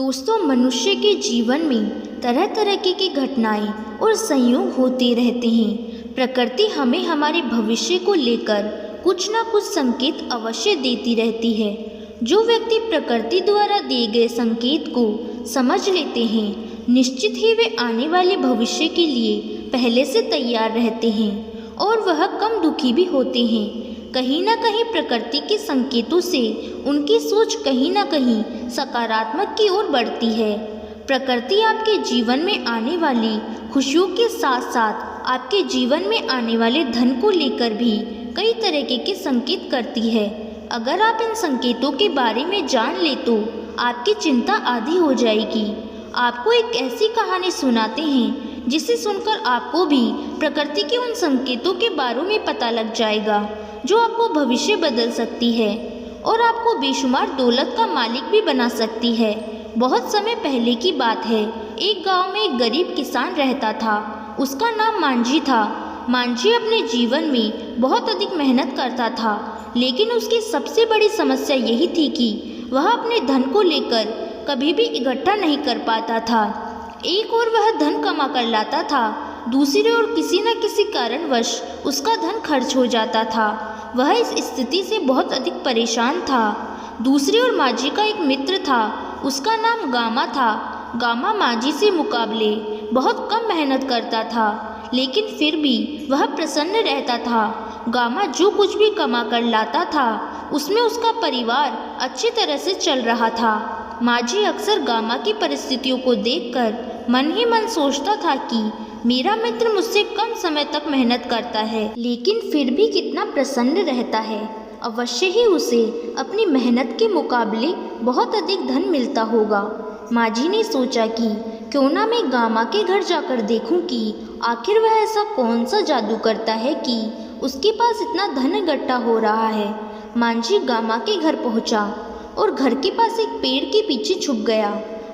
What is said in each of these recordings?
दोस्तों, मनुष्य के जीवन में तरह तरह की घटनाएं और संयोग होते रहते हैं। प्रकृति हमें हमारे भविष्य को लेकर कुछ ना कुछ संकेत अवश्य देती रहती है। जो व्यक्ति प्रकृति द्वारा दिए गए संकेत को समझ लेते हैं, निश्चित ही वे आने वाले भविष्य के लिए पहले से तैयार रहते हैं और वह कम दुखी भी होते हैं। कहीं ना कहीं प्रकृति के संकेतों से उनकी सोच कहीं ना कहीं सकारात्मक की ओर बढ़ती है। प्रकृति आपके जीवन में आने वाली खुशियों के साथ साथ आपके जीवन में आने वाले धन को लेकर भी कई तरह के संकेत करती है। अगर आप इन संकेतों के बारे में जान ले तो आपकी चिंता आधी हो जाएगी। आपको एक ऐसी कहानी सुनाते हैं जिसे सुनकर आपको भी प्रकृति के उन संकेतों के बारे में पता लग जाएगा जो आपको भविष्य बदल सकती है और आपको बेशुमार दौलत का मालिक भी बना सकती है। बहुत समय पहले की बात है। एक गांव में एक गरीब किसान रहता था। उसका नाम मांझी था। मांझी अपने जीवन में बहुत अधिक मेहनत करता था, लेकिन उसकी सबसे बड़ी समस्या यही थी कि वह अपने धन को लेकर कभी भी इकट्ठा नहीं कर पाता था। एक ओर वह धन कमा कर लाता था, दूसरी ओर किसी न किसी कारणवश उसका धन खर्च हो जाता था। वह इस स्थिति से बहुत अधिक परेशान था। दूसरी ओर मांझी का एक मित्र था। उसका नाम गामा था। गामा मांझी से मुकाबले बहुत कम मेहनत करता था, लेकिन फिर भी वह प्रसन्न रहता था। गामा जो कुछ भी कमा कर लाता था उसमें उसका परिवार अच्छी तरह से चल रहा था। मांझी अक्सर गामा की परिस्थितियों को देखकर मन ही मन सोचता था कि मेरा मित्र मुझसे कम समय तक मेहनत करता है, लेकिन फिर भी कितना प्रसन्न रहता है। अवश्य ही उसे अपनी मेहनत के मुकाबले बहुत अधिक धन मिलता होगा। मांझी ने सोचा कि क्यों ना मैं गामा के घर जाकर देखूं कि आखिर वह ऐसा कौन सा जादू करता है कि उसके पास इतना धन इकट्ठा हो रहा है। मांझी गामा के घर पहुंचा और घर के पास एक पेड़ के पीछे छुप गया।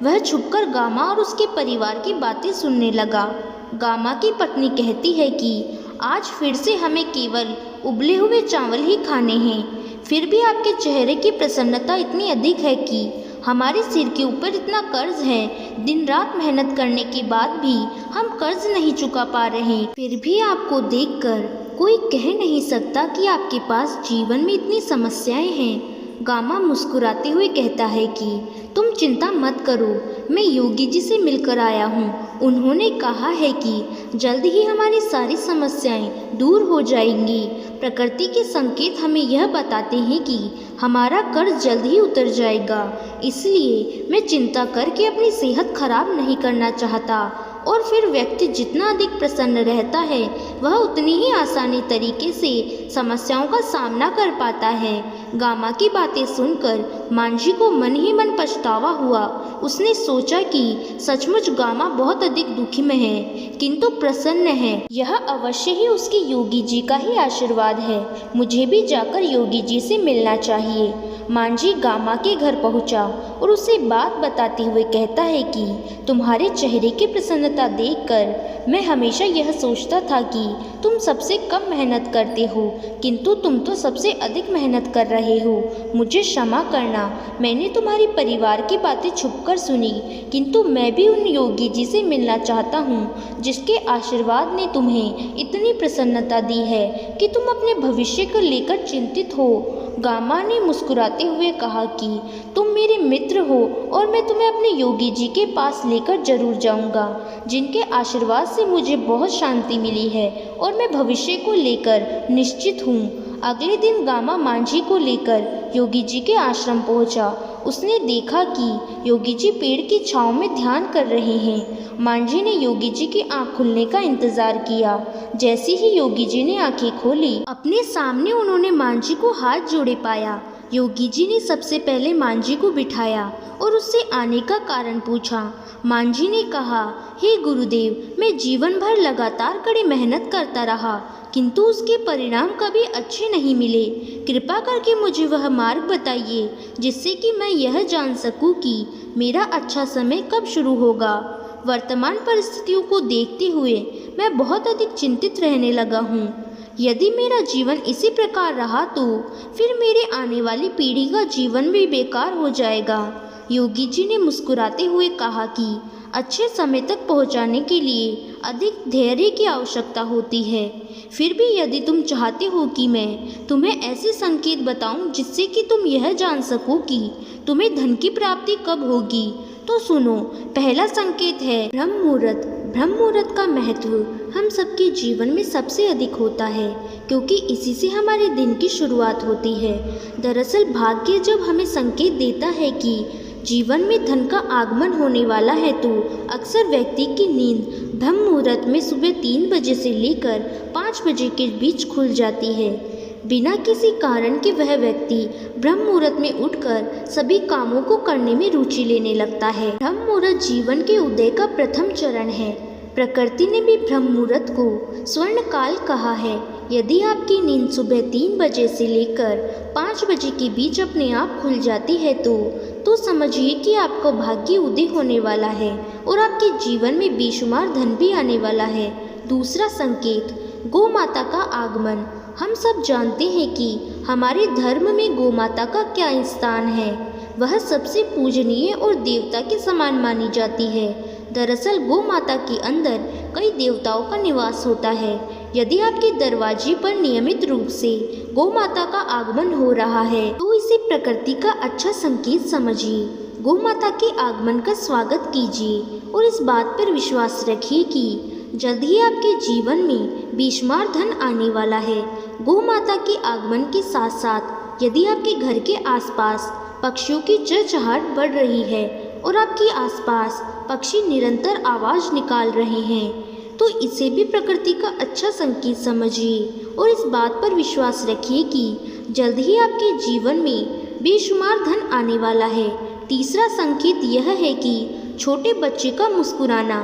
वह छुपकर गामा और उसके परिवार की बातें सुनने लगा। गामा की पत्नी कहती है कि आज फिर से हमें केवल उबले हुए चावल ही खाने हैं। फिर भी आपके चेहरे की प्रसन्नता इतनी अधिक है कि हमारे सिर के ऊपर इतना कर्ज है। दिन रात मेहनत करने के बाद भी हम कर्ज नहीं चुका पा रहे। फिर भी आपको देखकर कोई कह नहीं सकता कि आपके पास जीवन में इतनी समस्याएं हैं। गामा मुस्कुराते हुए कहता है कि तुम चिंता मत करो, मैं योगी जी से मिलकर आया हूँ। उन्होंने कहा है कि जल्द ही हमारी सारी समस्याएं दूर हो जाएंगी। प्रकृति के संकेत हमें यह बताते हैं कि हमारा कर्ज जल्द ही उतर जाएगा, इसलिए मैं चिंता करके अपनी सेहत खराब नहीं करना चाहता। और फिर व्यक्ति जितना अधिक प्रसन्न रहता है वह उतनी ही आसानी तरीके से समस्याओं का सामना कर पाता है। गामा की बातें सुनकर मांझी को मन ही मन पछतावा हुआ। उसने सोचा कि सचमुच गामा बहुत अधिक दुखी में है, किंतु प्रसन्न है। यह अवश्य ही उसकी योगी जी का ही आशीर्वाद है। मुझे भी जाकर योगी जी से मिलना चाहिए। मांझी गामा के घर पहुंचा और उसे बात बताते हुए कहता है कि तुम्हारे चेहरे की प्रसन्नता देखकर मैं हमेशा यह सोचता था कि तुम सबसे कम मेहनत करते हो, किंतु तुम तो सबसे अधिक मेहनत कर रहे हो। मुझे क्षमा करना, मैंने तुम्हारी परिवार की बातें छुपकर सुनी, किंतु मैं भी उन योगी जी से मिलना चाहता हूँ जिसके आशीर्वाद ने तुम्हें इतनी प्रसन्नता दी है कि तुम अपने भविष्य को लेकर चिंतित हो। गामा ने मुस्कुराते हुए कहा कि तुम मेरे मित्र हो और मैं तुम्हें अपने योगी जी के पास लेकर जरूर जाऊंगा, जिनके आशीर्वाद से मुझे बहुत शांति मिली है और मैं भविष्य को लेकर निश्चित हूँ। अगले दिन गामा मांझी को लेकर योगी जी के आश्रम पहुंचा। उसने देखा कि योगी जी पेड़ की छांव में ध्यान कर रहे हैं। मांझी ने योगी जी की आंख खुलने का इंतजार किया। जैसे ही योगी जी ने आंखें खोली, अपने सामने उन्होंने मांझी को हाथ जोड़े पाया। योगी जी ने सबसे पहले मांझी को बिठाया और उससे आने का कारण पूछा। मांझी ने कहा, हे गुरुदेव, मैं जीवन भर लगातार कड़ी मेहनत करता रहा, किंतु उसके परिणाम कभी अच्छे नहीं मिले। कृपा करके मुझे वह मार्ग बताइए जिससे कि मैं यह जान सकूं कि मेरा अच्छा समय कब शुरू होगा। वर्तमान परिस्थितियों को देखते हुए मैं बहुत अधिक चिंतित रहने लगा हूँ। यदि मेरा जीवन इसी प्रकार रहा तो फिर मेरे आने वाली पीढ़ी का जीवन भी बेकार हो जाएगा। योगी जी ने मुस्कुराते हुए कहा कि अच्छे समय तक पहुंचाने के लिए अधिक धैर्य की आवश्यकता होती है। फिर भी यदि तुम चाहते हो कि मैं तुम्हें ऐसे संकेत बताऊं जिससे कि तुम यह जान सको कि तुम्हें धन की प्राप्ति कब होगी, तो सुनो। पहला संकेत है ब्रह्म मुहूर्त। ब्रह्म मुहूर्त का महत्व हम सबके जीवन में सबसे अधिक होता है, क्योंकि इसी से हमारे दिन की शुरुआत होती है। दरअसल भाग्य जब हमें संकेत देता है कि जीवन में धन का आगमन होने वाला है, तो अक्सर व्यक्ति की नींद ब्रह्म मुहूर्त में सुबह 3 बजे से लेकर 5 बजे के बीच खुल जाती है। बिना किसी कारण के वह व्यक्ति ब्रह्म मुहूर्त में उठकर सभी कामों को करने में रुचि लेने लगता है। ब्रह्म मुहूर्त जीवन के उदय का प्रथम चरण है। प्रकृति ने भी ब्रह्म मुहूर्त को स्वर्ण काल कहा है। यदि आपकी नींद सुबह 3 बजे से लेकर 5 बजे के बीच अपने आप खुल जाती है तो समझिए कि आपको भाग्य उदय होने वाला है और आपके जीवन में बेशुमार धन भी आने वाला है। दूसरा संकेत गौ माता का आगमन। हम सब जानते हैं कि हमारे धर्म में गौ माता का क्या स्थान है। वह सबसे पूजनीय और देवता के समान मानी जाती है। दरअसल गौ माता के अंदर कई देवताओं का निवास होता है। यदि आपके दरवाजे पर नियमित रूप से गौ माता का आगमन हो रहा है तो इसे प्रकृति का अच्छा संकेत समझिए। गौ माता के आगमन का स्वागत कीजिए और इस बात पर विश्वास रखिए कि जल्द ही आपके जीवन में बेशुमार धन आने वाला है। गौ माता के आगमन के साथ साथ यदि आपके घर के आसपास पक्षियों की चहचहाट बढ़ रही है और आपके आसपास पक्षी निरंतर आवाज़ निकाल रहे हैं, तो इसे भी प्रकृति का अच्छा संकेत समझिए और इस बात पर विश्वास रखिए कि जल्द ही आपके जीवन में बेशुमार धन आने वाला है। तीसरा संकेत यह है कि छोटे बच्चे का मुस्कुराना।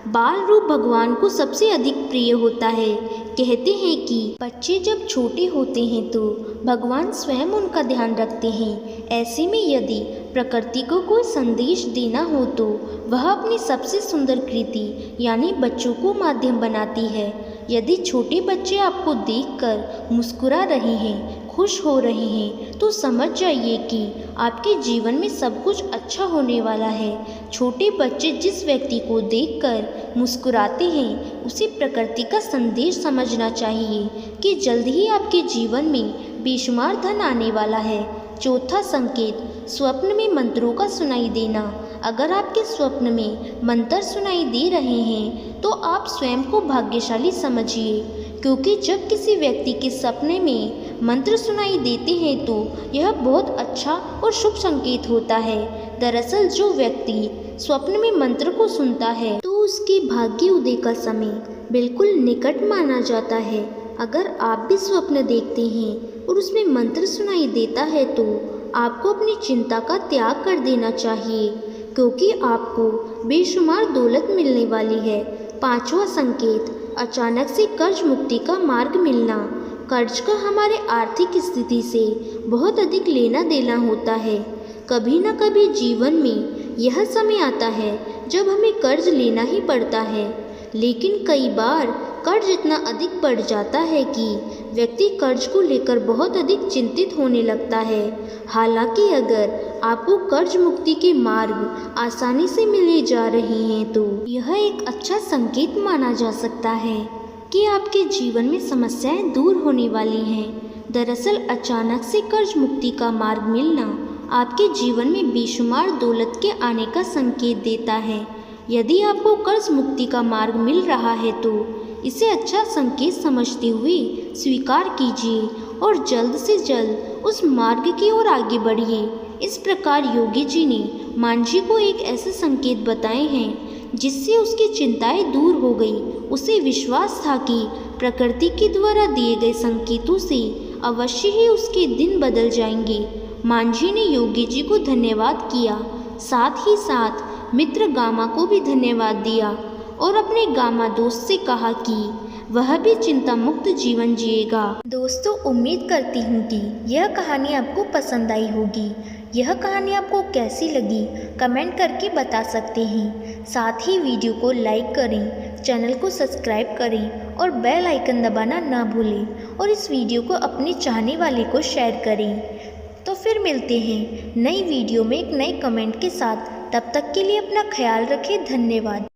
बाल रूप भगवान को सबसे अधिक प्रिय होता है। कहते हैं कि बच्चे जब छोटे होते हैं तो भगवान स्वयं उनका ध्यान रखते हैं। ऐसे में यदि प्रकृति को कोई संदेश देना हो तो वह अपनी सबसे सुंदर कृति यानी बच्चों को माध्यम बनाती है। यदि छोटे बच्चे आपको देखकर मुस्कुरा रहे हैं, खुश हो रहे हैं, तो समझ जाइए कि आपके जीवन में सब कुछ अच्छा होने वाला है। छोटे बच्चे जिस व्यक्ति को देखकर मुस्कुराते हैं उसे प्रकृति का संदेश समझना चाहिए कि जल्द ही आपके जीवन में बेशुमार धन आने वाला है। चौथा संकेत स्वप्न में मंत्रों का सुनाई देना। अगर आपके स्वप्न में मंत्र सुनाई दे रहे हैं तो आप स्वयं को भाग्यशाली समझिए, क्योंकि जब किसी व्यक्ति के सपने में मंत्र सुनाई देते हैं तो यह बहुत अच्छा और शुभ संकेत होता है। दरअसल जो व्यक्ति स्वप्न में मंत्र को सुनता है तो उसके भाग्य उदय का समय बिल्कुल निकट माना जाता है। अगर आप भी स्वप्न देखते हैं और उसमें मंत्र सुनाई देता है तो आपको अपनी चिंता का त्याग कर देना चाहिए, क्योंकि आपको बेशुमार दौलत मिलने वाली है। पांचवा संकेत अचानक से कर्ज मुक्ति का मार्ग मिलना। कर्ज का हमारे आर्थिक स्थिति से बहुत अधिक लेना देना होता है। कभी न कभी जीवन में यह समय आता है जब हमें कर्ज लेना ही पड़ता है, लेकिन कई बार कर्ज इतना अधिक बढ़ जाता है कि व्यक्ति कर्ज को लेकर बहुत अधिक चिंतित होने लगता है। हालांकि अगर आपको कर्ज मुक्ति के मार्ग आसानी से मिले जा रहे हैं तो यह एक अच्छा संकेत माना जा सकता है कि आपके जीवन में समस्याएं दूर होने वाली हैं। दरअसल अचानक से कर्ज मुक्ति का मार्ग मिलना आपके जीवन में बेशुमार दौलत के आने का संकेत देता है। यदि आपको कर्ज मुक्ति का मार्ग मिल रहा है तो इसे अच्छा संकेत समझते हुए स्वीकार कीजिए और जल्द से जल्द उस मार्ग की ओर आगे बढ़िए। इस प्रकार योगी जी ने मांझी को एक ऐसे संकेत बताए हैं जिससे उसकी चिंताएं दूर हो गई। उसे विश्वास था कि प्रकृति के द्वारा दिए गए संकेतों से अवश्य ही उसके दिन बदल जाएंगे। मांझी ने योगी जी को धन्यवाद किया, साथ ही साथ मित्र गामा को भी धन्यवाद दिया और अपने गामा दोस्त से कहा कि वह भी चिंता मुक्त जीवन जिएगा। दोस्तों, उम्मीद करती हूँ कि यह कहानी आपको पसंद आई होगी। यह कहानी आपको कैसी लगी कमेंट करके बता सकते हैं। साथ ही वीडियो को लाइक करें, चैनल को सब्सक्राइब करें और बेल आइकन दबाना ना भूलें और इस वीडियो को अपने चाहने वाले को शेयर करें। तो फिर मिलते हैं नई वीडियो में एक नए कमेंट के साथ। तब तक के लिए अपना ख्याल रखें। धन्यवाद।